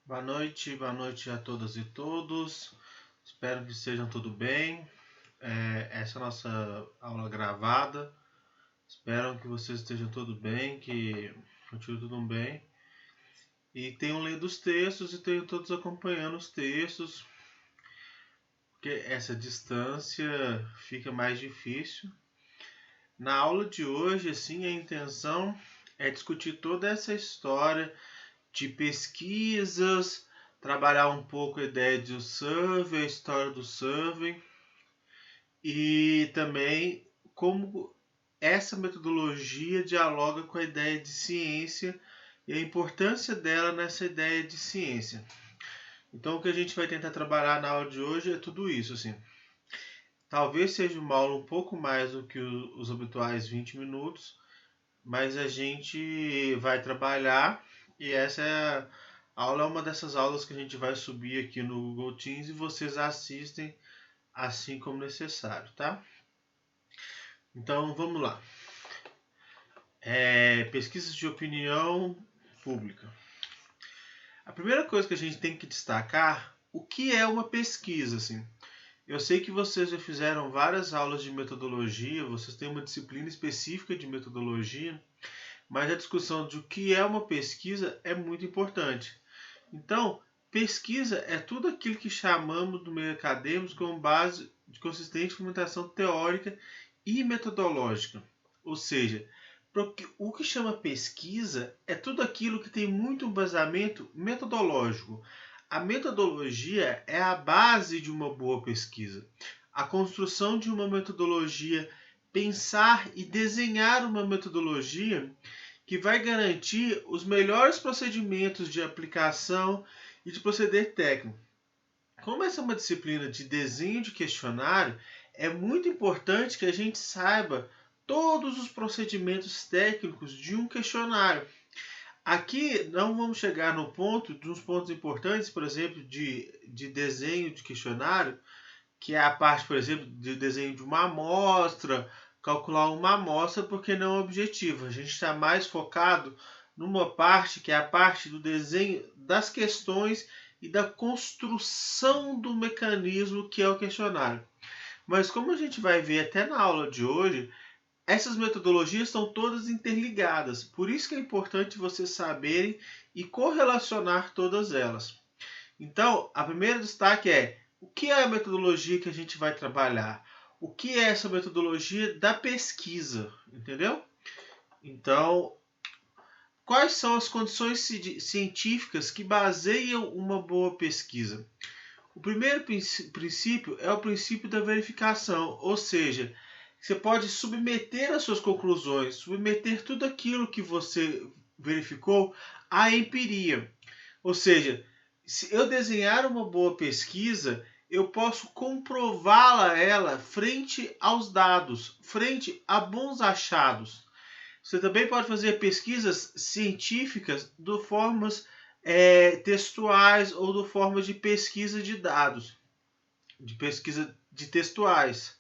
Boa noite a todas e todos. Espero que estejam tudo bem. Essa é a nossa aula gravada. Espero que vocês estejam tudo bem, que continue tudo bem. E tenham lido os textos e tenham todos acompanhando os textos, porque essa distância fica mais difícil. Na aula de hoje, assim, a intenção é discutir toda essa história de pesquisas, trabalhar um pouco a ideia do survey, a história do survey e também como essa metodologia dialoga com a ideia de ciência e a importância dela nessa ideia de ciência. Então o que a gente vai tentar trabalhar na aula de hoje é tudo isso, assim. Talvez seja uma aula um pouco mais do que os habituais 20 minutos, mas a gente vai trabalhar e essa aula é uma dessas aulas que a gente vai subir aqui no Google Teams e vocês assistem assim como necessário, tá? Então vamos lá. Pesquisas de opinião pública. A primeira coisa que a gente tem que destacar, o que é uma pesquisa, assim. Eu sei que vocês já fizeram várias aulas de metodologia, vocês têm uma disciplina específica de metodologia, mas a discussão de o que é uma pesquisa é muito importante. Então, pesquisa é tudo aquilo que chamamos do meio acadêmico como base de consistente fundamentação teórica e metodológica. Ou seja, o que chama pesquisa é tudo aquilo que tem muito embasamento metodológico. A metodologia é a base de uma boa pesquisa. A construção de uma metodologia, pensar e desenhar uma metodologia que vai garantir os melhores procedimentos de aplicação e de proceder técnico. Como essa é uma disciplina de desenho de questionário, é muito importante que a gente saiba todos os procedimentos técnicos de um questionário. Aqui não vamos chegar no ponto de uns pontos importantes, por exemplo, de desenho de questionário, que é a parte, por exemplo, de desenho de uma amostra, calcular uma amostra, porque não é objetivo. A gente está mais focado numa parte que é a parte do desenho das questões e da construção do mecanismo que é o questionário. Mas como a gente vai ver até na aula de hoje, essas metodologias estão todas interligadas. Por isso que é importante vocês saberem e correlacionar todas elas. Então, a primeira destaque é o que é a metodologia que a gente vai trabalhar? O que é essa metodologia da pesquisa? Entendeu? Então, quais são as condições científicas que baseiam uma boa pesquisa? O primeiro princípio é o princípio da verificação, ou seja, você pode submeter as suas conclusões, submeter tudo aquilo que você verificou à empiria. Ou seja, se eu desenhar uma boa pesquisa, eu posso comprová-la ela frente aos dados, frente a bons achados. Você também pode fazer pesquisas científicas de formas textuais ou de forma de pesquisa de dados, de pesquisa de textuais.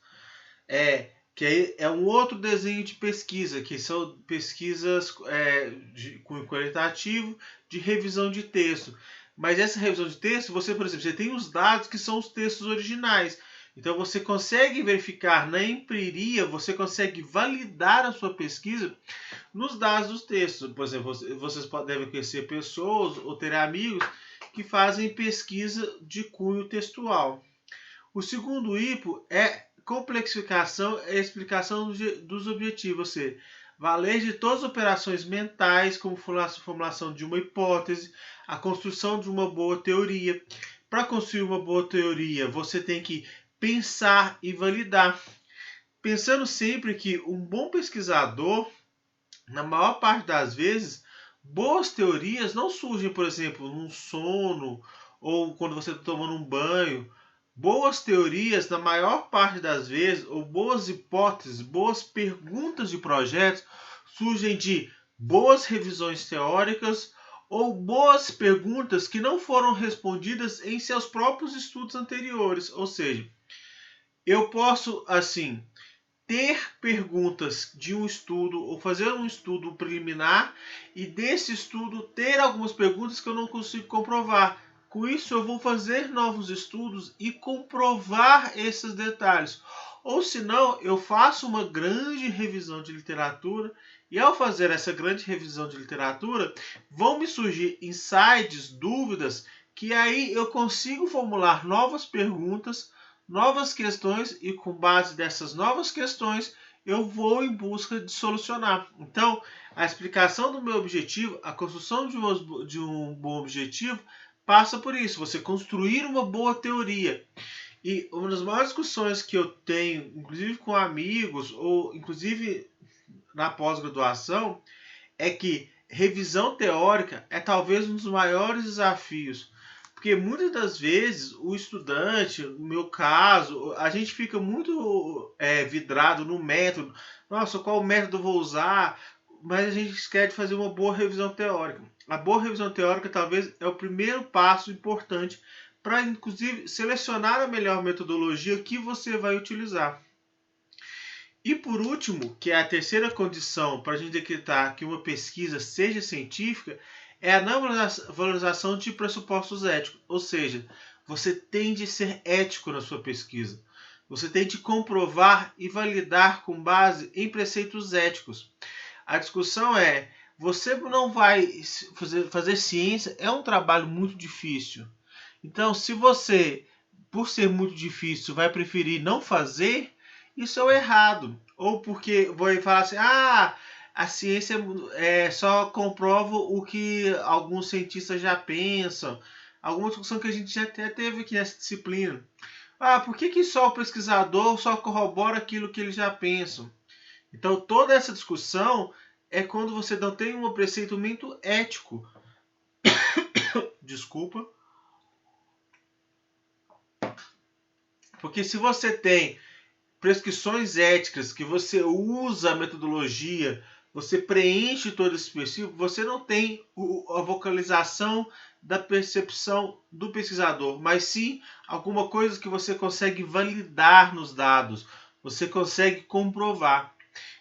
Que aí é um outro desenho de pesquisa, que são pesquisas de cunho qualitativo de revisão de texto. Mas essa revisão de texto, você, por exemplo, você tem os dados que são os textos originais. Então você consegue verificar na empiria, você consegue validar a sua pesquisa nos dados dos textos. Por exemplo, vocês devem conhecer pessoas ou ter amigos que fazem pesquisa de cunho textual. O segundo hipo é complexificação e explicação dos objetivos, ou seja, valer de todas as operações mentais, como formulação de uma hipótese, a construção de uma boa teoria. Para construir uma boa teoria, você tem que pensar e validar. Pensando sempre que um bom pesquisador, na maior parte das vezes, boas teorias não surgem, por exemplo, num sono ou quando você está tomando um banho. Boas teorias, na maior parte das vezes, ou boas hipóteses, boas perguntas de projetos, surgem de boas revisões teóricas ou boas perguntas que não foram respondidas em seus próprios estudos anteriores. Ou seja, eu posso, assim, ter perguntas de um estudo ou fazer um estudo preliminar e desse estudo ter algumas perguntas que eu não consigo comprovar. Com isso eu vou fazer novos estudos e comprovar esses detalhes. Ou senão eu faço uma grande revisão de literatura e ao fazer essa grande revisão de literatura vão me surgir insights, dúvidas, que aí eu consigo formular novas perguntas, novas questões e com base dessas novas questões eu vou em busca de solucionar. Então, a explicação do meu objetivo, a construção de um bom objetivo passa por isso, você construir uma boa teoria. E uma das maiores discussões que eu tenho, inclusive com amigos ou inclusive na pós-graduação, é que revisão teórica é talvez um dos maiores desafios. Porque muitas das vezes o estudante, no meu caso, a gente fica muito vidrado no método. Nossa, qual método eu vou usar? Mas a gente esquece de fazer uma boa revisão teórica. A boa revisão teórica talvez é o primeiro passo importante para, inclusive, selecionar a melhor metodologia que você vai utilizar. E por último, que é a terceira condição para a gente decretar que uma pesquisa seja científica, é a não valorização de pressupostos éticos. Ou seja, você tem de ser ético na sua pesquisa. Você tem de comprovar e validar com base em preceitos éticos. A discussão é, você não vai fazer ciência, é um trabalho muito difícil. Então, se você, por ser muito difícil, vai preferir não fazer, isso é o errado. Ou porque vai falar assim, a ciência só comprova o que alguns cientistas já pensam. Alguma discussão que a gente já até teve aqui nessa disciplina. Por que só o pesquisador só corrobora aquilo que eles já pensam? Então, toda essa discussão é quando você não tem um preceito ético. Desculpa. Porque se você tem prescrições éticas, que você usa a metodologia, você preenche todo esse específico, você não tem a vocalização da percepção do pesquisador, mas sim alguma coisa que você consegue validar nos dados, você consegue comprovar.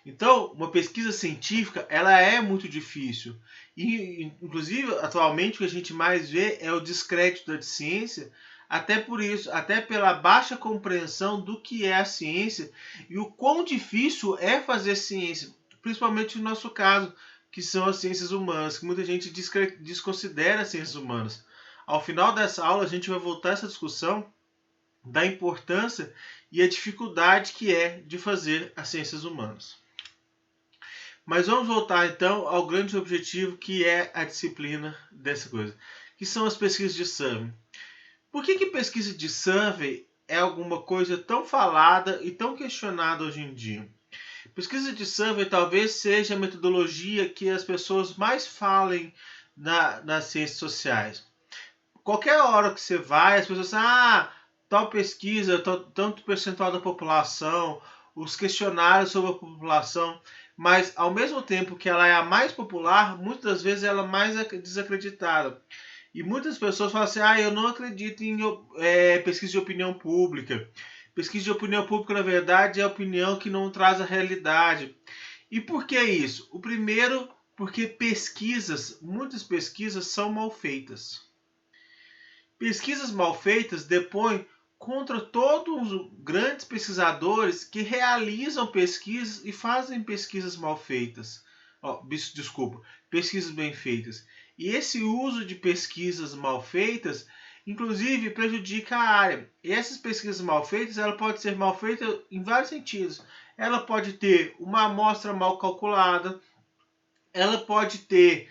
Então, uma pesquisa científica, ela é muito difícil. E, inclusive, atualmente, o que a gente mais vê é o descrédito da ciência, até por isso, até pela baixa compreensão do que é a ciência e o quão difícil é fazer ciência, principalmente no nosso caso, que são as ciências humanas, que muita gente desconsidera as ciências humanas. Ao final dessa aula, a gente vai voltar a essa discussão da importância e a dificuldade que é de fazer as ciências humanas. Mas vamos voltar então ao grande objetivo que é a disciplina dessa coisa, que são as pesquisas de survey. Por que pesquisa de survey é alguma coisa tão falada e tão questionada hoje em dia? Pesquisa de survey talvez seja a metodologia que as pessoas mais falem nas ciências sociais. Qualquer hora que você vai, as pessoas dizem, tal pesquisa, tanto percentual da população, os questionários sobre a população, mas ao mesmo tempo que ela é a mais popular, muitas das vezes ela é mais desacreditada. E muitas pessoas falam assim, eu não acredito em pesquisa de opinião pública. Pesquisa de opinião pública, na verdade, é a opinião que não traz a realidade. E por que isso? O primeiro, porque muitas pesquisas são mal feitas. Pesquisas mal feitas depõem contra todos os grandes pesquisadores que realizam pesquisas e fazem pesquisas mal feitas. Pesquisas bem feitas. E esse uso de pesquisas mal feitas, inclusive, prejudica a área. E essas pesquisas mal feitas, ela pode ser mal feita em vários sentidos. Ela pode ter uma amostra mal calculada, ela pode ter,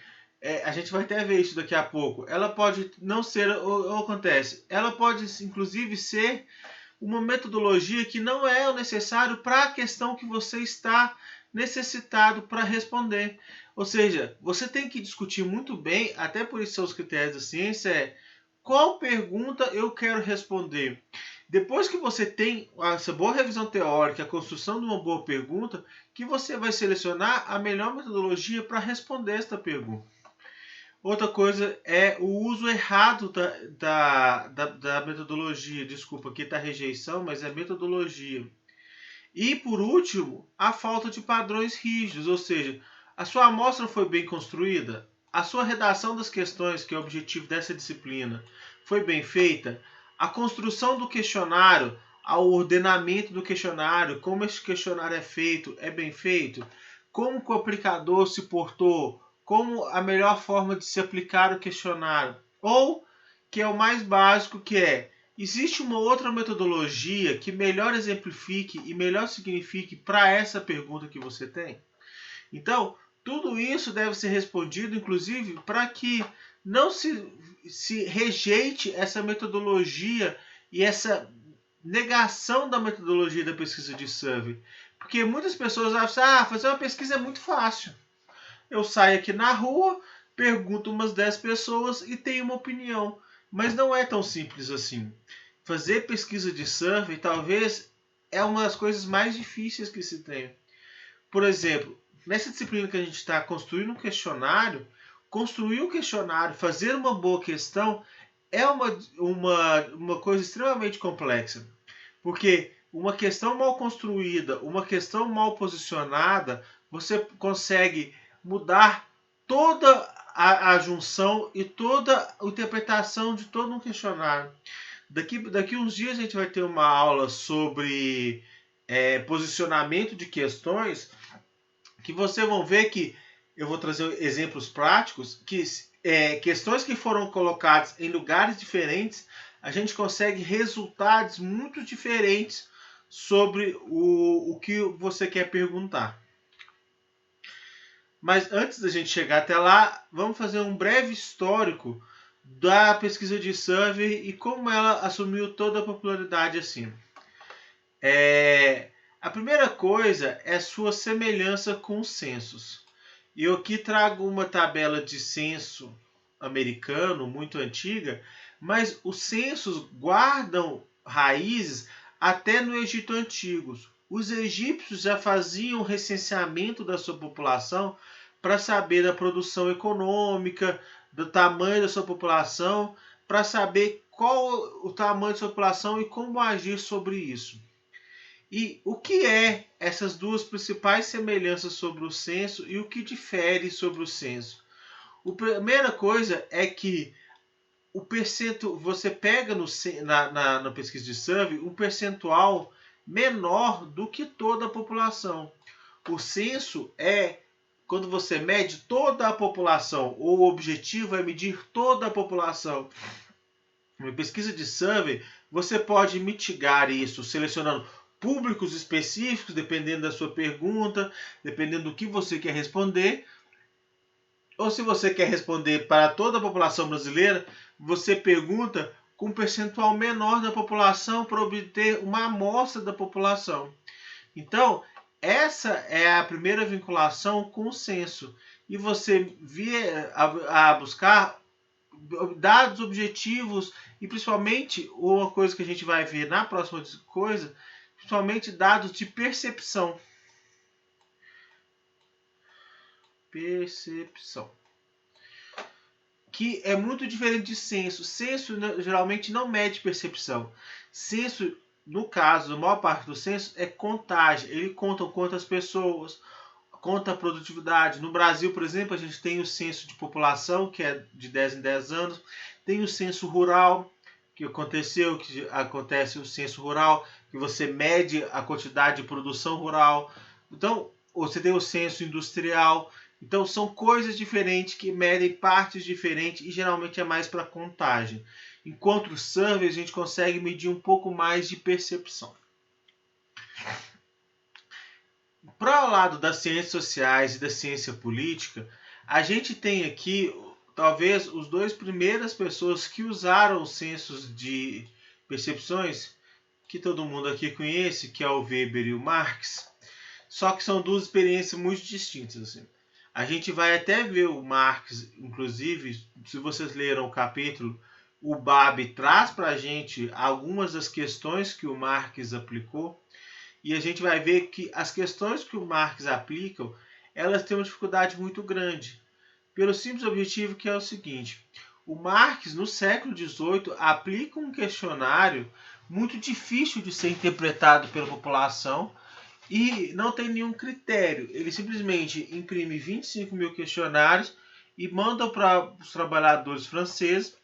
a gente vai até ver isso daqui a pouco, ela pode não ser, ou acontece, ela pode inclusive ser uma metodologia que não é o necessário para a questão que você está necessitado para responder. Ou seja, você tem que discutir muito bem, até por isso são os critérios da ciência, qual pergunta eu quero responder. Depois que você tem essa boa revisão teórica, a construção de uma boa pergunta, que você vai selecionar a melhor metodologia para responder esta pergunta. Outra coisa é o uso errado da metodologia. Desculpa, aqui está rejeição, mas é metodologia. E, por último, a falta de padrões rígidos, ou seja, a sua amostra foi bem construída, a sua redação das questões, que é o objetivo dessa disciplina, foi bem feita, a construção do questionário, ao ordenamento do questionário, como esse questionário é bem feito, como o aplicador se portou, como a melhor forma de se aplicar o questionário, ou, que é o mais básico, que é, existe uma outra metodologia que melhor exemplifique e melhor signifique para essa pergunta que você tem? Então, tudo isso deve ser respondido, inclusive, para que não se rejeite essa metodologia e essa negação da metodologia da pesquisa de survey. Porque muitas pessoas acham que fazer uma pesquisa é muito fácil. Eu saio aqui na rua, pergunto umas 10 pessoas e tenho uma opinião. Mas não é tão simples assim. Fazer pesquisa de survey talvez é uma das coisas mais difíceis que se tem. Por exemplo, nessa disciplina que a gente está construindo um questionário, construir um questionário, fazer uma boa questão é uma coisa extremamente complexa. Porque uma questão mal construída, uma questão mal posicionada, você consegue mudar toda a junção e toda a interpretação de todo um questionário. Daqui uns dias a gente vai ter uma aula sobre posicionamento de questões, que vocês vão ver que eu vou trazer exemplos práticos, que questões que foram colocadas em lugares diferentes, a gente consegue resultados muito diferentes sobre o que você quer perguntar. Mas antes da gente chegar até lá, vamos fazer um breve histórico da pesquisa de survey e como ela assumiu toda a popularidade assim. A primeira coisa é sua semelhança com os censos. E eu aqui trago uma tabela de censo americano muito antiga, mas os censos guardam raízes até no Egito Antigo. Os egípcios já faziam recenseamento da sua população para saber da produção econômica, do tamanho da sua população, para saber qual o tamanho da sua população e como agir sobre isso. E o que é essas duas principais semelhanças sobre o censo e o que difere sobre o censo? A primeira coisa é que o percentual, você pega na pesquisa de survey um percentual menor do que toda a população. O censo é quando você mede toda a população, ou o objetivo é medir toda a população. Na pesquisa de survey, você pode mitigar isso selecionando públicos específicos, dependendo da sua pergunta, dependendo do que você quer responder. Ou se você quer responder para toda a população brasileira, você pergunta com um percentual menor da população para obter uma amostra da população. Então, essa é a primeira vinculação com o censo. E você vier a buscar dados objetivos e principalmente uma coisa que a gente vai ver na próxima coisa, principalmente dados de percepção. Que é muito diferente de censo. Censo geralmente não mede percepção. Censo, no caso, a maior parte do censo é contagem. Ele conta quantas pessoas, conta a produtividade. No Brasil, por exemplo, a gente tem o censo de população, que é de 10 em 10 anos. Tem o censo rural, que acontece o censo rural, que você mede a quantidade de produção rural. Então, você tem o censo industrial. Então, são coisas diferentes que medem partes diferentes e geralmente é mais para contagem. Enquanto o survey, a gente consegue medir um pouco mais de percepção. Para o lado das ciências sociais e da ciência política, a gente tem aqui, talvez, os dois primeiras pessoas que usaram os censos de percepções, que todo mundo aqui conhece, que é o Weber e o Marx. Só que são duas experiências muito distintas. Assim. A gente vai até ver o Marx, inclusive, se vocês leram o capítulo, o Babi traz para a gente algumas das questões que o Marx aplicou, e a gente vai ver que as questões que o Marx aplica, elas têm uma dificuldade muito grande, pelo simples objetivo que é o seguinte: o Marx, no século XVIII, aplica um questionário muito difícil de ser interpretado pela população, e não tem nenhum critério. Ele simplesmente imprime 25 mil questionários e manda para os trabalhadores franceses.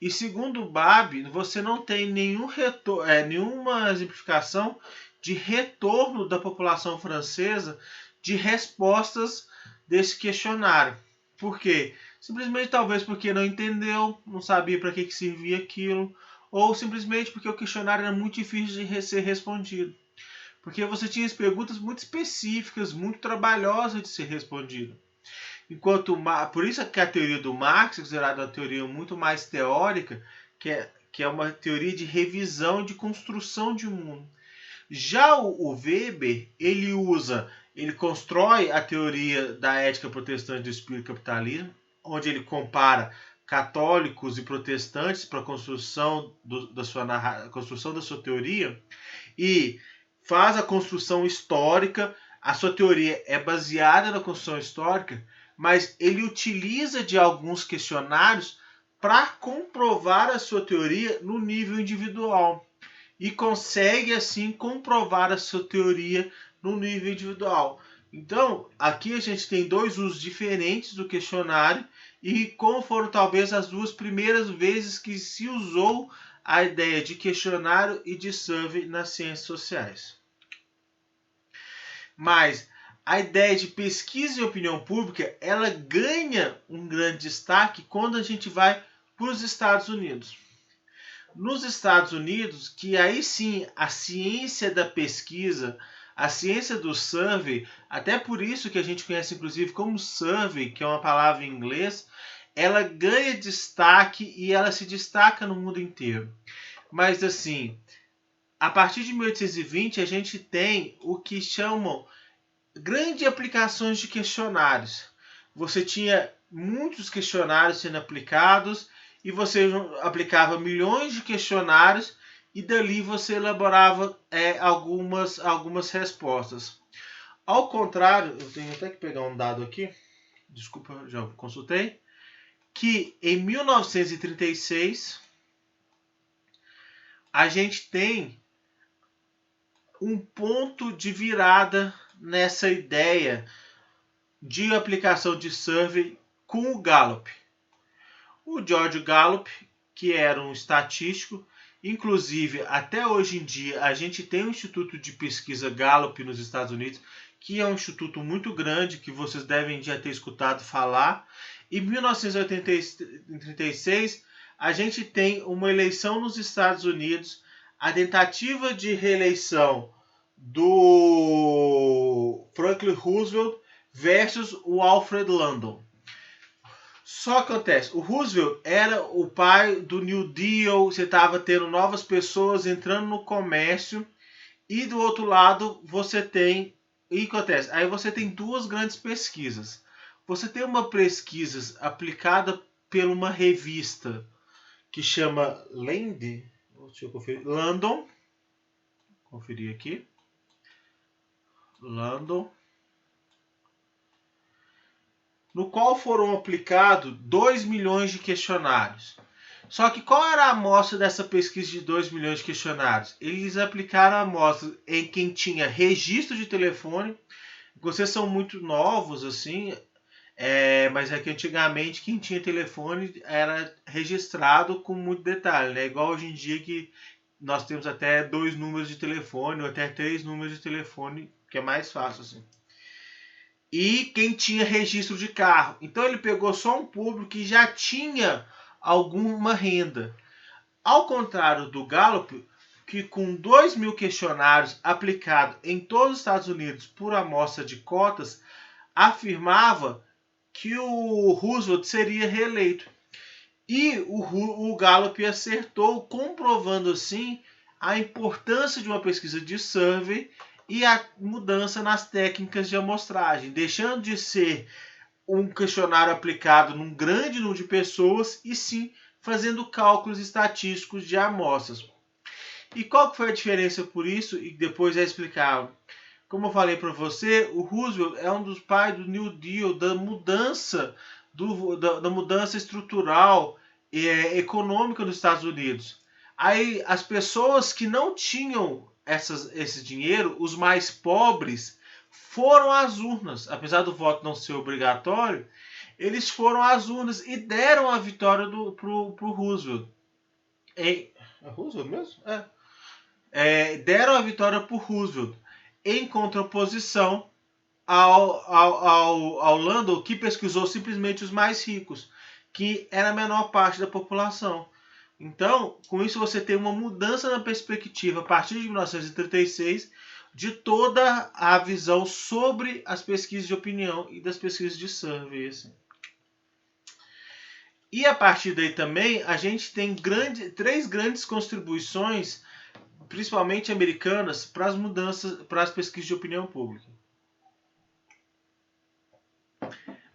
E segundo o BAB, você não tem nenhuma exemplificação de retorno da população francesa de respostas desse questionário. Por quê? Simplesmente talvez porque não entendeu, não sabia para que servia aquilo, ou simplesmente porque o questionário era muito difícil de ser respondido. Porque você tinha perguntas muito específicas, muito trabalhosas de ser respondido. Por isso que a teoria do Marx é considerada uma teoria muito mais teórica, que é uma teoria de revisão, de construção de mundo. Já o Weber, ele constrói a teoria da ética protestante do espírito capitalismo, onde ele compara católicos e protestantes para a construção da sua teoria e faz a construção histórica. A sua teoria é baseada na construção histórica, mas ele utiliza de alguns questionários para comprovar a sua teoria no nível individual e consegue assim comprovar a sua teoria no nível individual. Então, aqui a gente tem dois usos diferentes do questionário e como foram talvez as duas primeiras vezes que se usou a ideia de questionário e de survey nas ciências sociais. Mas a ideia de pesquisa e opinião pública, ela ganha um grande destaque quando a gente vai para os Estados Unidos. Nos Estados Unidos, que aí sim a ciência da pesquisa, a ciência do survey, até por isso que a gente conhece inclusive como survey, que é uma palavra em inglês, ela ganha destaque e ela se destaca no mundo inteiro. Mas assim, a partir de 1820 a gente tem o que chamam grandes aplicações de questionários. Você tinha muitos questionários sendo aplicados e você aplicava milhões de questionários e dali você elaborava algumas respostas. Ao contrário, eu tenho até que pegar um dado aqui, desculpa, já consultei, que em 1936 a gente tem um ponto de virada nessa ideia de aplicação de survey com o Gallup. O George Gallup, que era um estatístico, inclusive até hoje em dia a gente tem um instituto de pesquisa Gallup nos Estados Unidos, que é um instituto muito grande, que vocês devem já ter escutado falar. Em 1936 a gente tem uma eleição nos Estados Unidos, a tentativa de reeleição do Franklin Roosevelt versus o Alfred Landon. Só acontece, o Roosevelt era o pai do New Deal, você estava tendo novas pessoas entrando no comércio, e do outro lado você tem, acontece, aí você tem duas grandes pesquisas. Você tem uma pesquisa aplicada por uma revista que chama Landon, conferir aqui, Landon, no qual foram aplicados 2 milhões de questionários. Só que qual era a amostra dessa pesquisa de 2 milhões de questionários? Eles aplicaram a amostra em quem tinha registro de telefone. Vocês são muito novos, assim, mas é que antigamente quem tinha telefone era registrado com muito detalhe, né? Igual hoje em dia que nós temos até 2 números de telefone ou até 3 números de telefone, que é mais fácil, assim. E quem tinha registro de carro. Então ele pegou só um público que já tinha alguma renda. Ao contrário do Gallup, que com 2 mil questionários aplicados em todos os Estados Unidos por amostra de cotas, afirmava que o Roosevelt seria reeleito. E o Gallup acertou, comprovando assim a importância de uma pesquisa de survey e a mudança nas técnicas de amostragem, deixando de ser um questionário aplicado num grande número de pessoas e sim fazendo cálculos estatísticos de amostras. E qual foi a diferença por isso? E depois é explicado. Como eu falei para você, o Roosevelt é um dos pais do New Deal, da mudança, da mudança estrutural e econômica nos Estados Unidos. Aí as pessoas que não tinham esse dinheiro, os mais pobres foram às urnas. Apesar do voto não ser obrigatório, eles foram às urnas e deram a vitória pro Roosevelt. É Roosevelt mesmo? Deram a vitória pro Roosevelt, em contraposição ao Landau, que pesquisou simplesmente os mais ricos, que era a menor parte da população. Então, com isso você tem uma mudança na perspectiva, a partir de 1936, de toda a visão sobre as pesquisas de opinião e das pesquisas de survey. Assim. E a partir daí também, a gente tem três grandes contribuições, principalmente americanas, para as mudanças, para as pesquisas de opinião pública.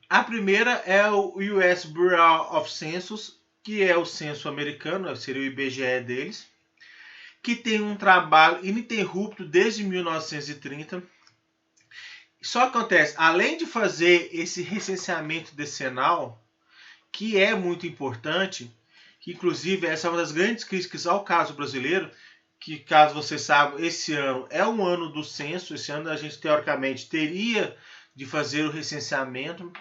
A primeira é o US Bureau of Census, que é o censo americano, seria o IBGE deles, que tem um trabalho ininterrupto desde 1930. Só acontece, além de fazer esse recenseamento decenal, que é muito importante, que inclusive essa é uma das grandes críticas ao caso brasileiro, que caso você saiba, esse ano é um ano do censo, esse ano a gente teoricamente teria de fazer o recenseamento,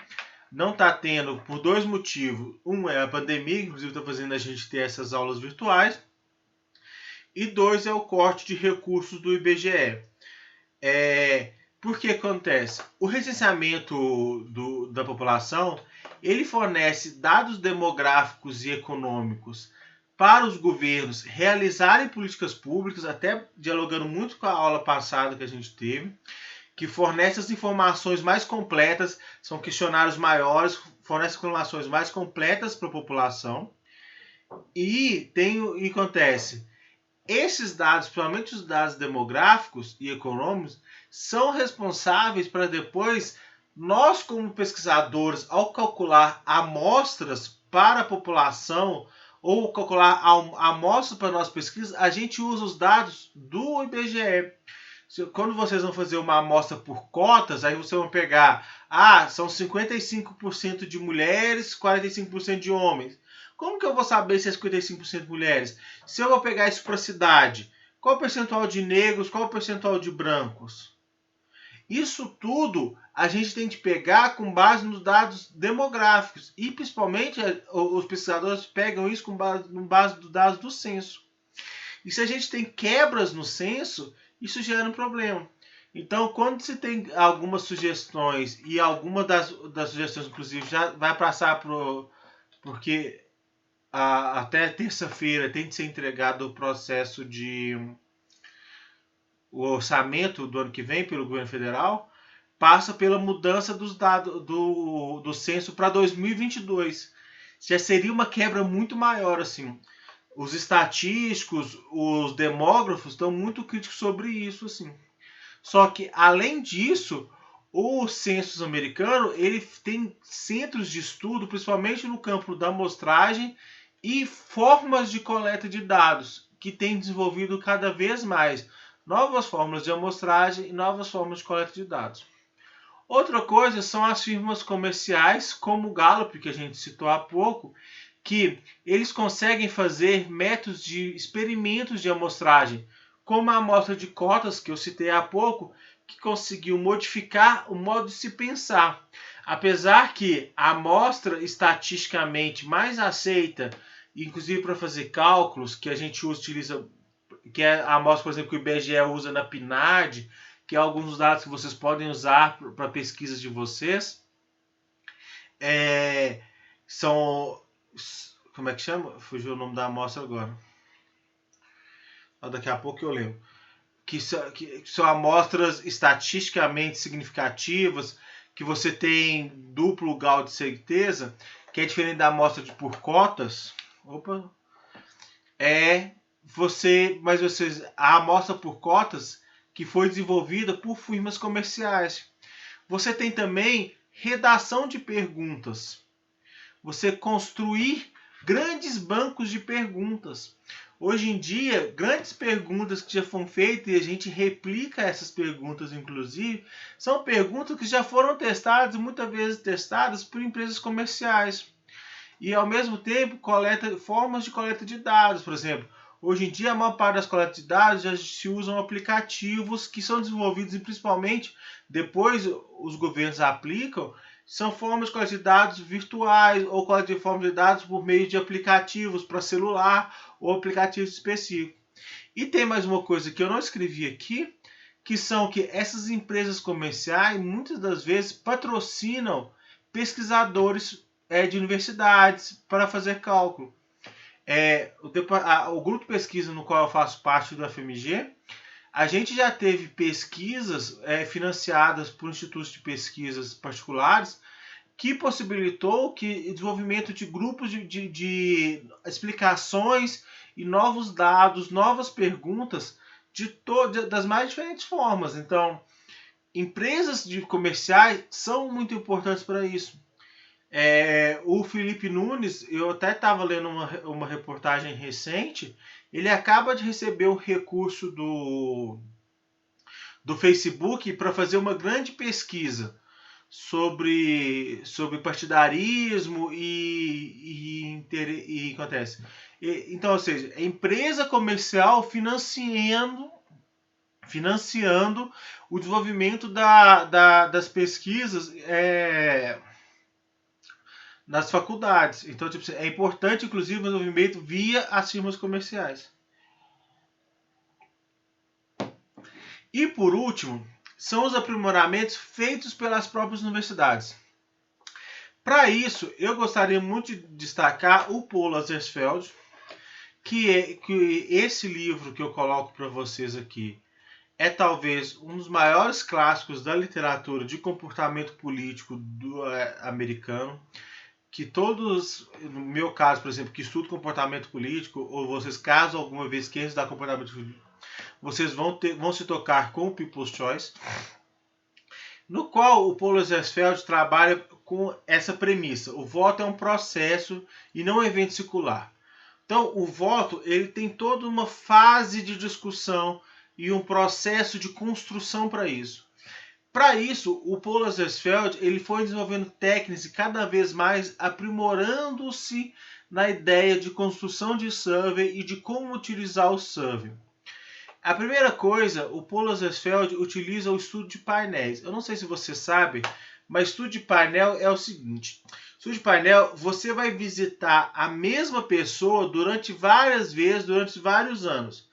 não está tendo por dois motivos. Um é a pandemia, inclusive está fazendo a gente ter essas aulas virtuais. E dois é o corte de recursos do IBGE. Por que acontece? O recenseamento da população, ele fornece dados demográficos e econômicos para os governos realizarem políticas públicas, até dialogando muito com a aula passada que a gente teve, que fornece as informações mais completas, são questionários maiores, fornece informações mais completas para a população. E acontece, esses dados, principalmente os dados demográficos e econômicos, são responsáveis para depois, nós como pesquisadores, ao calcular amostras para a população, ou calcular amostras para a nossa pesquisa, a gente usa os dados do IBGE. Quando vocês vão fazer uma amostra por cotas, aí vocês vão pegar, são 55% de mulheres, 45% de homens. Como que eu vou saber se é 55% mulheres? Se eu vou pegar isso para a cidade, qual o percentual de negros, qual o percentual de brancos? Isso tudo a gente tem que pegar com base nos dados demográficos. E principalmente os pesquisadores pegam isso com base dos dados do censo. E se a gente tem quebras no censo, isso gera um problema. Então, quando se tem algumas sugestões, e alguma das sugestões, inclusive, já vai passar porque até terça-feira tem que ser entregado o processo o orçamento do ano que vem pelo governo federal, passa pela mudança dos dados do censo para 2022. Já seria uma quebra muito maior, assim. Os estatísticos, os demógrafos estão muito críticos sobre isso, assim. Só que, além disso, o censo americano ele tem centros de estudo, principalmente no campo da amostragem e formas de coleta de dados, que tem desenvolvido cada vez mais novas formas de amostragem e novas formas de coleta de dados. Outra coisa são as firmas comerciais, como o Gallup, que a gente citou há pouco, que eles conseguem fazer métodos de experimentos de amostragem, como a amostra de cotas, que eu citei há pouco, que conseguiu modificar o modo de se pensar. Apesar que a amostra estatisticamente mais aceita, inclusive para fazer cálculos, que a gente utiliza, que é a amostra, por exemplo, que o IBGE usa na PNAD, que é alguns dos dados que vocês podem usar para pesquisas de vocês, são... Como é que chama? Fugiu o nome da amostra agora. Daqui a pouco eu lembro. Que são amostras estatisticamente significativas, que você tem duplo grau de certeza, que é diferente da amostra por cotas. A amostra por cotas que foi desenvolvida por firmas comerciais. Você tem também redação de perguntas. Você construir grandes bancos de perguntas. Hoje em dia, grandes perguntas que já foram feitas, e a gente replica essas perguntas, inclusive, são perguntas que já foram testadas, muitas vezes testadas por empresas comerciais. E, ao mesmo tempo, formas de coleta de dados. Por exemplo, Hoje em dia, a maior parte das coletas de dados já se usam aplicativos que são desenvolvidos e principalmente depois os governos aplicam, são formas de coleta de dados virtuais ou coleta de formas de dados por meio de aplicativos para celular ou aplicativos específicos. E tem mais uma coisa que eu não escrevi aqui, que são que essas empresas comerciais muitas das vezes patrocinam pesquisadores de universidades para fazer cálculo. O grupo de pesquisa no qual eu faço parte do FMG, a gente já teve pesquisas financiadas por institutos de pesquisas particulares que possibilitou que desenvolvimento de grupos de explicações e novos dados, novas perguntas das mais diferentes formas. Então, empresas comerciais são muito importantes para isso. O Felipe Nunes, eu até estava lendo uma reportagem recente, ele acaba de receber um recurso do Facebook para fazer uma grande pesquisa sobre partidarismo e acontece. Então, ou seja, a empresa comercial financiando o desenvolvimento das pesquisas nas faculdades. Então, tipo, é importante, inclusive, o desenvolvimento via as firmas comerciais. E, por último, são os aprimoramentos feitos pelas próprias universidades. Para isso, eu gostaria muito de destacar o Paul Lazarsfeld, que esse livro que eu coloco para vocês aqui é talvez um dos maiores clássicos da literatura de comportamento político americano, que todos, no meu caso, por exemplo, que estudo comportamento político, ou vocês, caso alguma vez queiram estudar comportamento político, vocês vão se tocar com o People's Choice, no qual o Paul Lazarsfeld trabalha com essa premissa. O voto é um processo e não um evento circular. Então, o voto ele tem toda uma fase de discussão e um processo de construção para isso. Para isso, o Paul Lazarsfeld ele foi desenvolvendo técnicas e cada vez mais aprimorando-se na ideia de construção de survey e de como utilizar o survey. A primeira coisa, o Paul Lazarsfeld utiliza o estudo de painéis. Eu não sei se você sabe, mas estudo de painel é o seguinte. Estudo de painel, você vai visitar a mesma pessoa durante várias vezes, durante vários anos.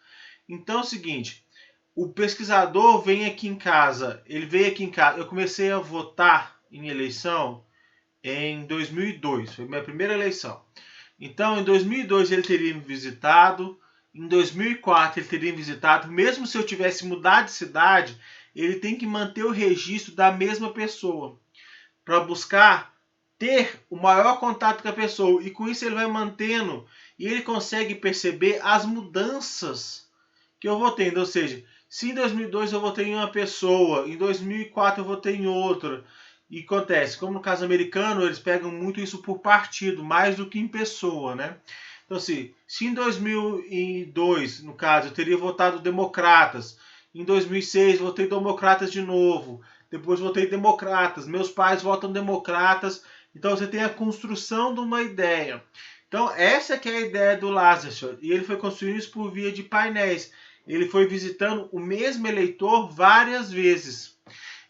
Então é o seguinte, o pesquisador vem aqui em casa, eu comecei a votar em eleição em 2002, foi minha primeira eleição. Então, em 2002 ele teria me visitado, em 2004 ele teria me visitado, mesmo se eu tivesse mudado de cidade, ele tem que manter o registro da mesma pessoa, para buscar ter o maior contato com a pessoa, e com isso ele vai mantendo, e ele consegue perceber as mudanças que eu vou tendo, ou seja, se em 2002 eu votei em uma pessoa, em 2004 eu votei em outra, e acontece, como no caso americano, eles pegam muito isso por partido, mais do que em pessoa, né? Então, assim, se em 2002, no caso, eu teria votado democratas, em 2006 votei democratas de novo, depois votei democratas, meus pais votam democratas, então você tem a construção de uma ideia. Então, essa que é a ideia do Lazarsfeld, e ele foi construindo isso por via de painéis. Ele foi visitando o mesmo eleitor várias vezes.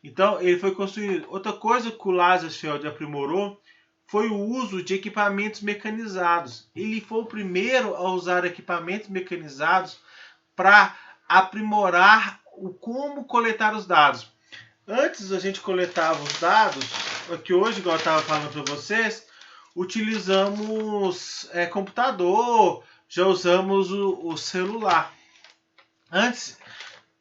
Então, ele foi construindo. Outra coisa que o Lazarsfeld aprimorou foi o uso de equipamentos mecanizados. Ele foi o primeiro a usar equipamentos mecanizados para aprimorar como coletar os dados. Antes a gente coletava os dados, que hoje, igual eu estava falando para vocês, utilizamos computador, já usamos o celular. Antes,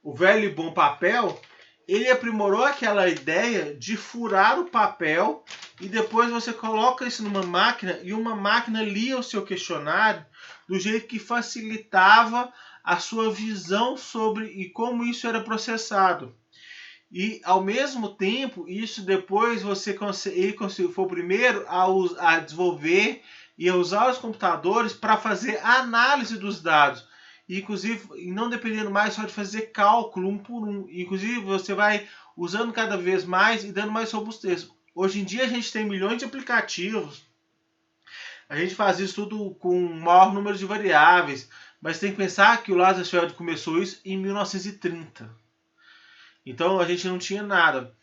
o velho e bom papel, ele aprimorou aquela ideia de furar o papel e depois você coloca isso numa máquina e uma máquina lia o seu questionário do jeito que facilitava a sua visão sobre e como isso era processado. E ao mesmo tempo, isso depois ele foi o primeiro a desenvolver e a usar os computadores para fazer a análise dos dados. E, inclusive, não dependendo mais só de fazer cálculo um por um. Inclusive, você vai usando cada vez mais e dando mais robustez. Hoje em dia, a gente tem milhões de aplicativos. A gente faz isso tudo com um maior número de variáveis. Mas tem que pensar que o Lazarsfeld começou isso em 1930. Então a gente não tinha nada.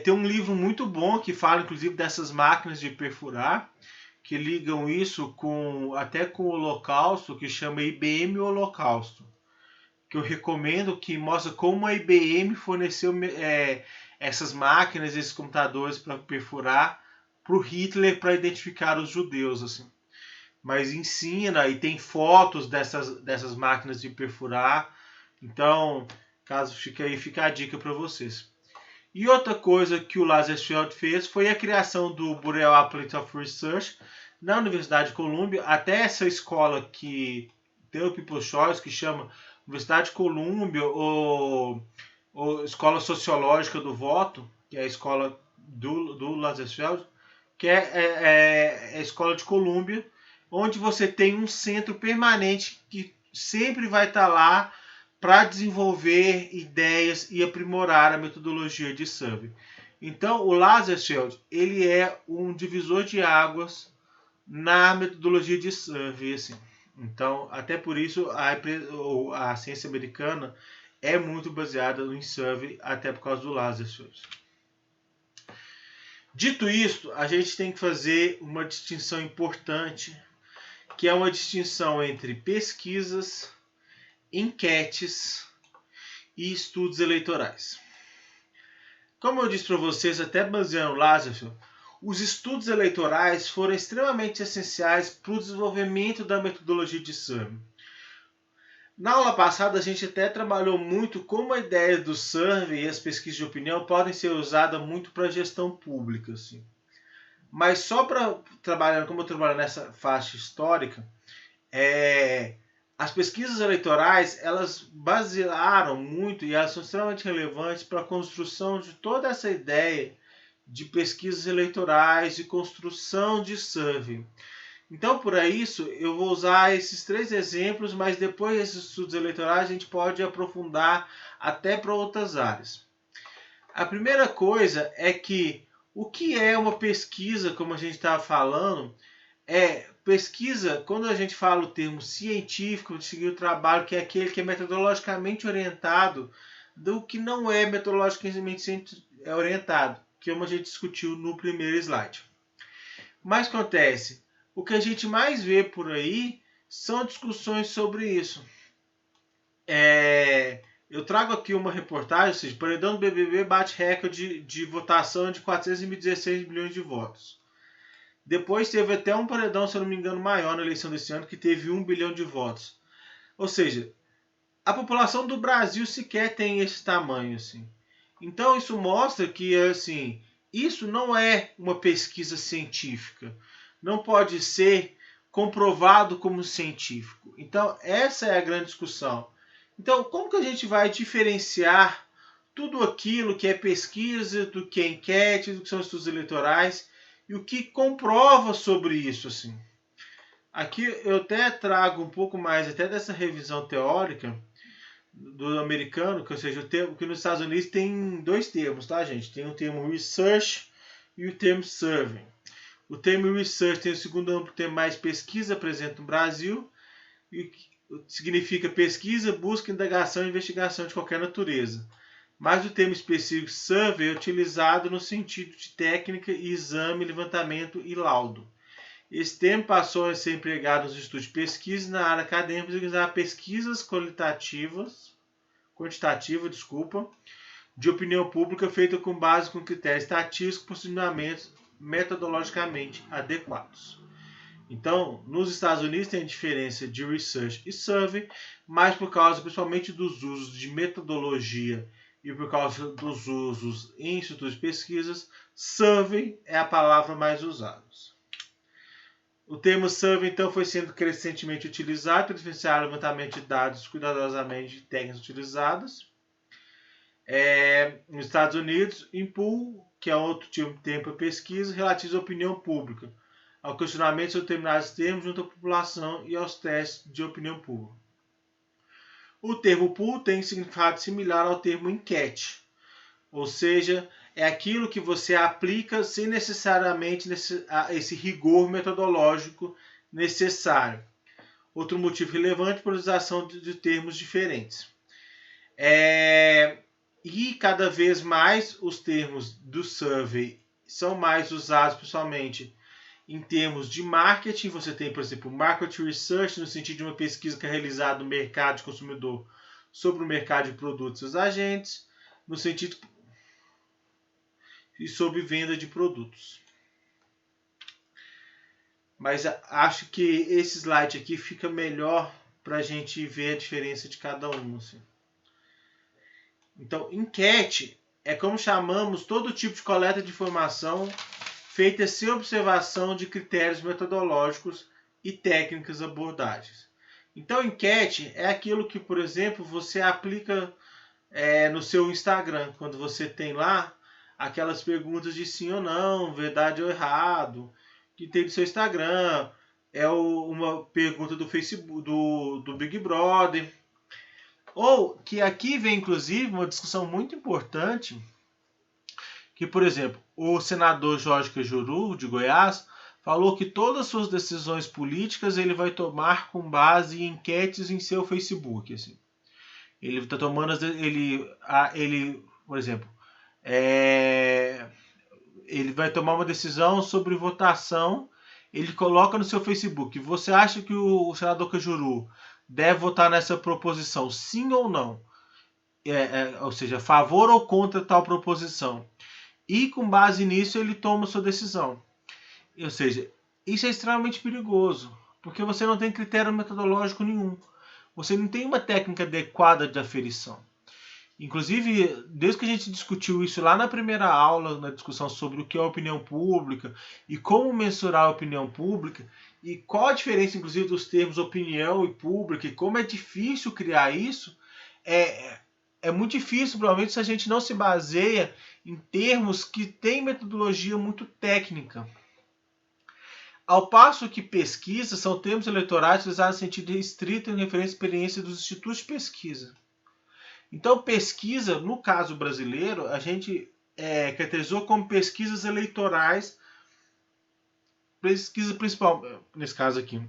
Tem um livro muito bom que fala, inclusive, dessas máquinas de perfurar, que ligam isso até com o Holocausto, que chama IBM Holocausto. Que eu recomendo, que mostra como a IBM forneceu essas máquinas, esses computadores para perfurar para o Hitler para identificar os judeus, assim. Mas ensina e tem fotos dessas máquinas de perfurar. Então, caso fique aí, fica a dica para vocês. E outra coisa que o Lazarsfeld fez foi a criação do Burrell Appellate of Research na Universidade de Columbia. Até essa escola que tem o People's Choice, que chama Universidade de Columbia ou Escola Sociológica do Voto, que é a escola do Lazarsfeld, que é a escola de Columbia, onde você tem um centro permanente que sempre vai estar lá para desenvolver ideias e aprimorar a metodologia de survey. Então, o Lazarsfeld, ele é um divisor de águas na metodologia de survey, assim. Então, até por isso, a ciência americana é muito baseada em survey, até por causa do Lazarsfeld. Dito isto, a gente tem que fazer uma distinção importante, que é uma distinção entre pesquisas, enquetes e estudos eleitorais. Como eu disse para vocês, até baseando o Lazarsfeld, os estudos eleitorais foram extremamente essenciais para o desenvolvimento da metodologia de survey. Na aula passada, a gente até trabalhou muito como a ideia do survey e as pesquisas de opinião podem ser usadas muito para a gestão pública. Assim. Mas só para trabalhar, como eu trabalho nessa faixa histórica, as pesquisas eleitorais, elas basearam muito e elas são extremamente relevantes para a construção de toda essa ideia de pesquisas eleitorais e construção de survey. Então, por isso, eu vou usar esses 3 exemplos, mas depois desses estudos eleitorais a gente pode aprofundar até para outras áreas. A primeira coisa é que o que é uma pesquisa, como a gente estava falando, pesquisa, quando a gente fala o termo científico, de seguir o trabalho, que é aquele que é metodologicamente orientado, do que não é metodologicamente orientado, que é como a gente discutiu no primeiro slide. Mas acontece, o que a gente mais vê por aí são discussões sobre isso. Eu trago aqui uma reportagem, ou seja, paredão do BBB bate recorde de votação de 416 milhões de votos. Depois teve até um paredão, se eu não me engano, maior na eleição desse ano, que teve 1 bilhão de votos. Ou seja, a população do Brasil sequer tem esse tamanho. Assim. Então isso mostra que assim, isso não é uma pesquisa científica. Não pode ser comprovado como científico. Então essa é a grande discussão. Então como que a gente vai diferenciar tudo aquilo que é pesquisa, do que é enquete, do que são estudos eleitorais, e o que comprova sobre isso, assim. Aqui eu até trago um pouco mais até dessa revisão teórica do americano, que, ou seja, o termo que nos Estados Unidos tem 2 termos, tá, gente? Tem o termo research e o termo survey. O termo research tem o segundo amplo termo mais pesquisa presente no Brasil, e significa pesquisa, busca, indagação e investigação de qualquer natureza. Mas o termo específico survey é utilizado no sentido de técnica, exame, levantamento e laudo. Esse termo passou a ser empregado nos estudos de pesquisa na área acadêmica para utilizar pesquisas quantitativas, de opinião pública feita com base com critérios estatísticos e posicionamentos metodologicamente adequados. Então, nos Estados Unidos tem a diferença de research e survey, mas por causa principalmente dos usos de metodologia e por causa dos usos em institutos de pesquisas, survey é a palavra mais usada. O termo survey, então, foi sendo crescentemente utilizado para diferenciar o levantamento de dados cuidadosamente de técnicas utilizadas. Nos Estados Unidos, INPUL, que é outro tipo de termo para pesquisa, relativo à opinião pública, ao questionamento sobre determinados termos junto à população e aos testes de opinião pública. O termo pool tem significado similar ao termo enquete, ou seja, é aquilo que você aplica sem necessariamente esse rigor metodológico necessário. Outro motivo relevante para a utilização de termos diferentes. E cada vez mais os termos do survey são mais usados principalmente em termos de marketing. Você tem, por exemplo, market research, no sentido de uma pesquisa que é realizada no mercado de consumidor sobre o mercado de produtos e os agentes, no sentido e sobre venda de produtos. Mas acho que esse slide aqui fica melhor para a gente ver a diferença de cada um. Assim. Então, enquete é como chamamos todo tipo de coleta de informação feita sem observação de critérios metodológicos e técnicas abordagens. Então, enquete é aquilo que, por exemplo, você aplica no seu Instagram, quando você tem lá aquelas perguntas de sim ou não, verdade ou errado, que tem no seu Instagram, uma pergunta do Facebook, do Big Brother, ou que aqui vem inclusive uma discussão muito importante, que, por exemplo, o senador Jorge Cajuru, de Goiás, falou que todas as suas decisões políticas ele vai tomar com base em enquetes em seu Facebook. Assim. Ele está tomando, por exemplo, ele vai tomar uma decisão sobre votação, ele coloca no seu Facebook. Você acha que o senador Cajuru deve votar nessa proposição, sim ou não? Ou seja, a favor ou contra tal proposição. E com base nisso ele toma sua decisão. Ou seja, isso é extremamente perigoso, porque você não tem critério metodológico nenhum. Você não tem uma técnica adequada de aferição. Inclusive, desde que a gente discutiu isso lá na primeira aula, na discussão sobre o que é opinião pública e como mensurar a opinião pública, e qual a diferença, inclusive, dos termos opinião e pública, e como é difícil criar isso, é muito difícil, provavelmente, se a gente não se baseia em termos que têm metodologia muito técnica. Ao passo que pesquisa são termos eleitorais utilizados em sentido restrito em referência à experiência dos institutos de pesquisa. Então, pesquisa, no caso brasileiro, a gente caracterizou como pesquisas eleitorais, pesquisa principal, nesse caso aqui,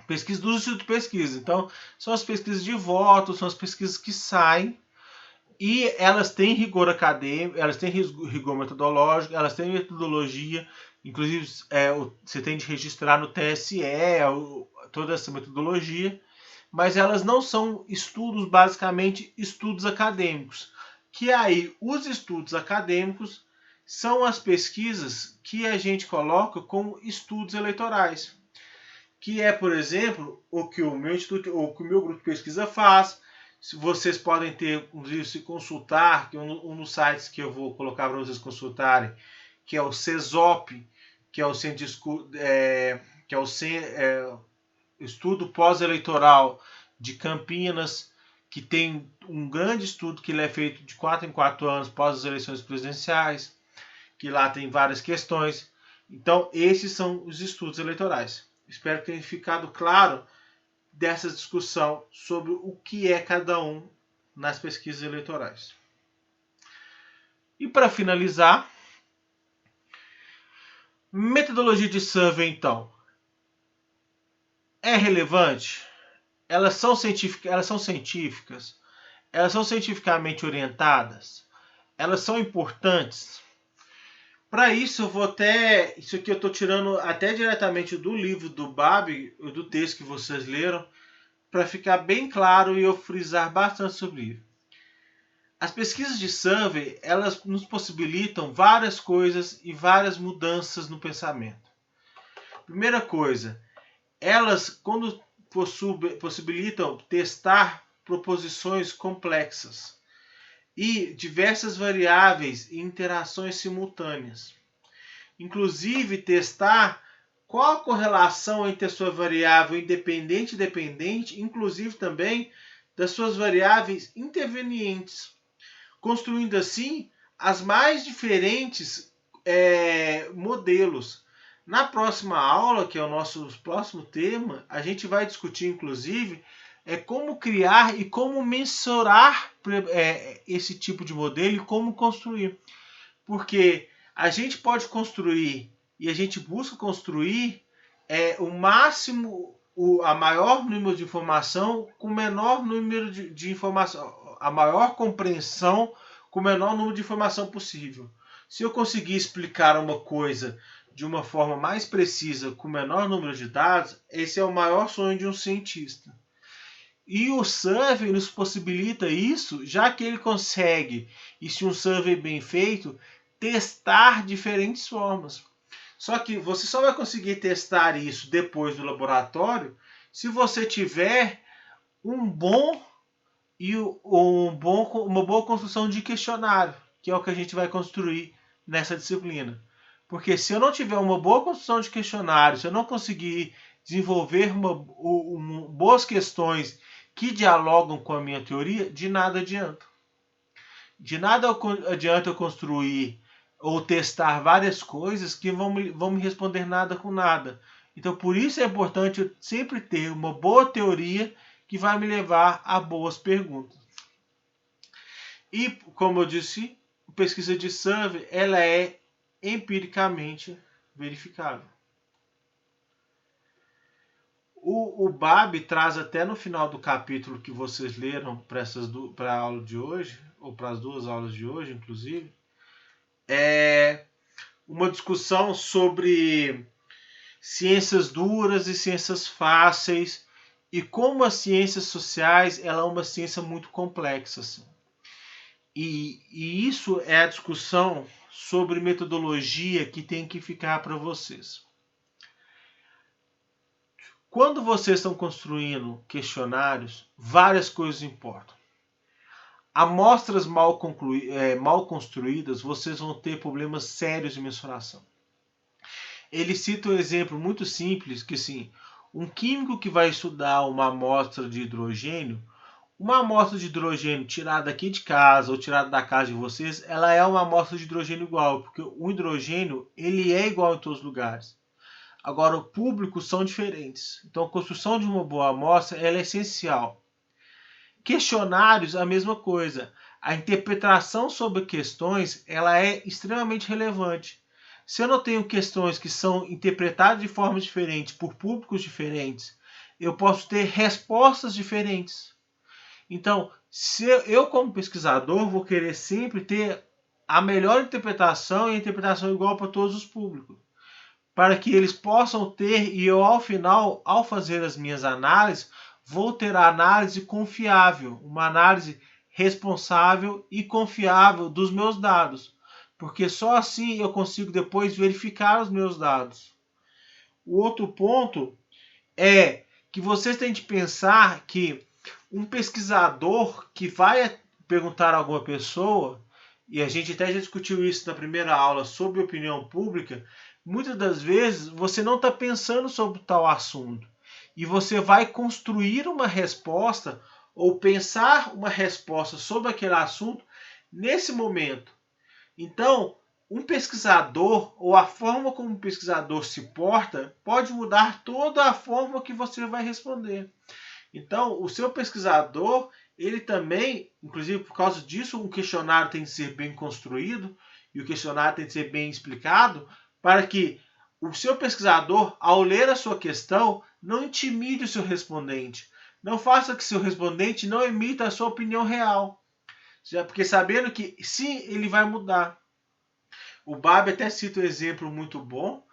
pesquisa do Instituto de Pesquisa. Então, são as pesquisas de voto, são as pesquisas que saem, e elas têm rigor acadêmico, elas têm rigor metodológico, elas têm metodologia, inclusive você tem de registrar no TSE toda essa metodologia, mas elas não são estudos, basicamente estudos acadêmicos. Que aí, os estudos acadêmicos são as pesquisas que a gente coloca como estudos eleitorais. Que é, por exemplo, o que o meu instituto, ou que o meu grupo de pesquisa faz. Vocês podem ter, inclusive, se consultar, que um dos sites que eu vou colocar para vocês consultarem, que é o CESOP, que é o Centro Estudo Pós-Eleitoral de Campinas, que tem um grande estudo que ele é feito de 4 em 4 anos pós as eleições presidenciais, que lá tem várias questões. Então, esses são os estudos eleitorais. Espero que tenha ficado claro dessa discussão sobre o que é cada um nas pesquisas eleitorais. E para finalizar, metodologia de survey, então, é relevante? Elas são científicas? Elas são cientificamente orientadas? Elas são importantes? Para isso, isso aqui eu estou tirando até diretamente do livro do Babi, do texto que vocês leram, para ficar bem claro e eu frisar bastante sobre isso. As pesquisas de survey, elas nos possibilitam várias coisas e várias mudanças no pensamento. Primeira coisa, elas, quando possibilitam testar proposições complexas e diversas variáveis e interações simultâneas. Inclusive, testar qual a correlação entre a sua variável independente e dependente, inclusive também das suas variáveis intervenientes, construindo assim as mais diferentes modelos. Na próxima aula, que é o nosso próximo tema, a gente vai discutir, inclusive, como criar e como mensurar esse tipo de modelo e como construir. Porque a gente pode construir e a gente busca construir o máximo a maior número de informação com o menor número de informação, a maior compreensão com o menor número de informação possível. Se eu conseguir explicar uma coisa de uma forma mais precisa com o menor número de dados, esse é o maior sonho de um cientista. E o survey nos possibilita isso, já que ele consegue, e se um survey bem feito, testar diferentes formas. Só que você só vai conseguir testar isso depois do laboratório se você tiver uma boa construção de questionário, que é o que a gente vai construir nessa disciplina. Porque se eu não tiver uma boa construção de questionário, se eu não conseguir desenvolver boas questões que dialogam com a minha teoria, de nada adianta. De nada adianta eu construir ou testar várias coisas que vão me responder nada com nada. Então, por isso é importante eu sempre ter uma boa teoria que vai me levar a boas perguntas. E, como eu disse, a pesquisa de survey ela é empiricamente verificável. O Babi traz até no final do capítulo que vocês leram para a aula de hoje, ou para as duas aulas de hoje, inclusive, uma discussão sobre ciências duras e ciências fáceis e como as ciências sociais ela é uma ciência muito complexa. Assim. E isso é a discussão sobre metodologia que tem que ficar para vocês. Quando vocês estão construindo questionários, várias coisas importam. Amostras mal construídas, vocês vão ter problemas sérios de mensuração. Ele cita um exemplo muito simples, que assim, um químico que vai estudar uma amostra de hidrogênio, uma amostra de hidrogênio tirada aqui de casa ou tirada da casa de vocês, ela é uma amostra de hidrogênio igual, porque o hidrogênio ele é igual em todos os lugares. Agora, o público são diferentes. Então, a construção de uma boa amostra ela é essencial. Questionários, a mesma coisa. A interpretação sobre questões ela é extremamente relevante. Se eu não tenho questões que são interpretadas de formas diferentes por públicos diferentes, eu posso ter respostas diferentes. Então, se eu como pesquisador vou querer sempre ter a melhor interpretação e a interpretação igual para todos os públicos, para que eles possam ter, e eu ao final, ao fazer as minhas análises, vou ter a análise confiável, uma análise responsável e confiável dos meus dados, porque só assim eu consigo depois verificar os meus dados. O outro ponto é que vocês têm de pensar que um pesquisador que vai perguntar a alguma pessoa, e a gente até já discutiu isso na primeira aula sobre opinião pública, muitas das vezes você não está pensando sobre tal assunto e você vai construir uma resposta ou pensar uma resposta sobre aquele assunto nesse momento. Então, um pesquisador ou a forma como um pesquisador se porta pode mudar toda a forma que você vai responder. Então, o seu pesquisador, ele também, inclusive por causa disso, um questionário tem que ser bem construído e o questionário tem que ser bem explicado para que o seu pesquisador, ao ler a sua questão, não intimide o seu respondente. Não faça que seu respondente não emita a sua opinião real. Porque sabendo que sim, ele vai mudar. O Babi até cita um exemplo muito bom,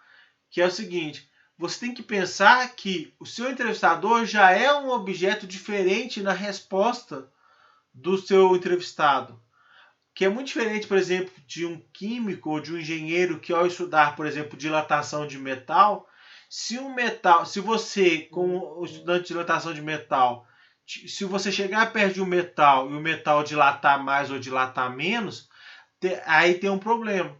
que é o seguinte: você tem que pensar que o seu entrevistador já é um objeto diferente na resposta do seu entrevistado. Que é muito diferente, por exemplo, de um químico ou de um engenheiro que ao estudar, por exemplo, dilatação de metal, se você, como estudante de dilatação de metal, se você chegar perto de um metal e o metal dilatar mais ou dilatar menos, aí tem um problema.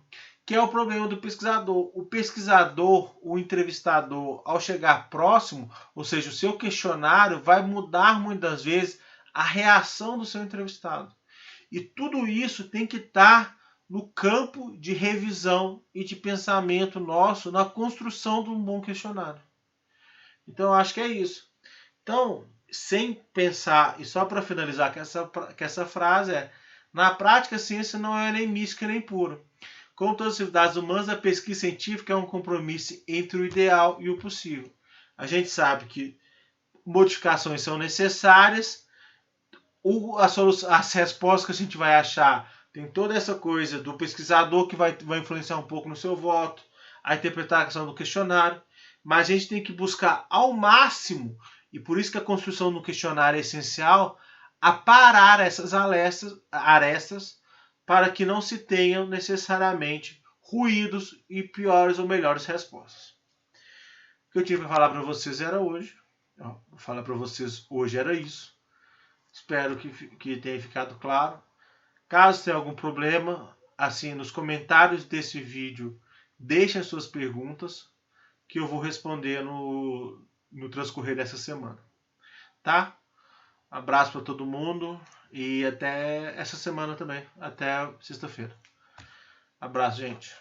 Que é o problema do pesquisador. O pesquisador, o entrevistador, ao chegar próximo, ou seja, o seu questionário vai mudar muitas vezes a reação do seu entrevistado. E tudo isso tem que estar no campo de revisão e de pensamento nosso na construção de um bom questionário. Então, eu acho que é isso. Então, sem pensar, e só para finalizar que essa frase é: na prática, a ciência não é nem mística nem pura. Como todas as atividades humanas, a pesquisa científica é um compromisso entre o ideal e o possível. A gente sabe que modificações são necessárias, as respostas que a gente vai achar, tem toda essa coisa do pesquisador que vai influenciar um pouco no seu voto, a interpretação do questionário, mas a gente tem que buscar ao máximo, e por isso que a construção do questionário é essencial, aparar essas arestas para que não se tenham necessariamente ruídos e piores ou melhores respostas. O que eu tinha para falar para vocês era hoje. Vou falar para vocês hoje era isso. Espero que tenha ficado claro. Caso tenha algum problema, assim, nos comentários desse vídeo, deixem suas perguntas que eu vou responder no transcorrer dessa semana. Tá? Abraço para todo mundo e até essa semana também. Até sexta-feira. Abraço, gente.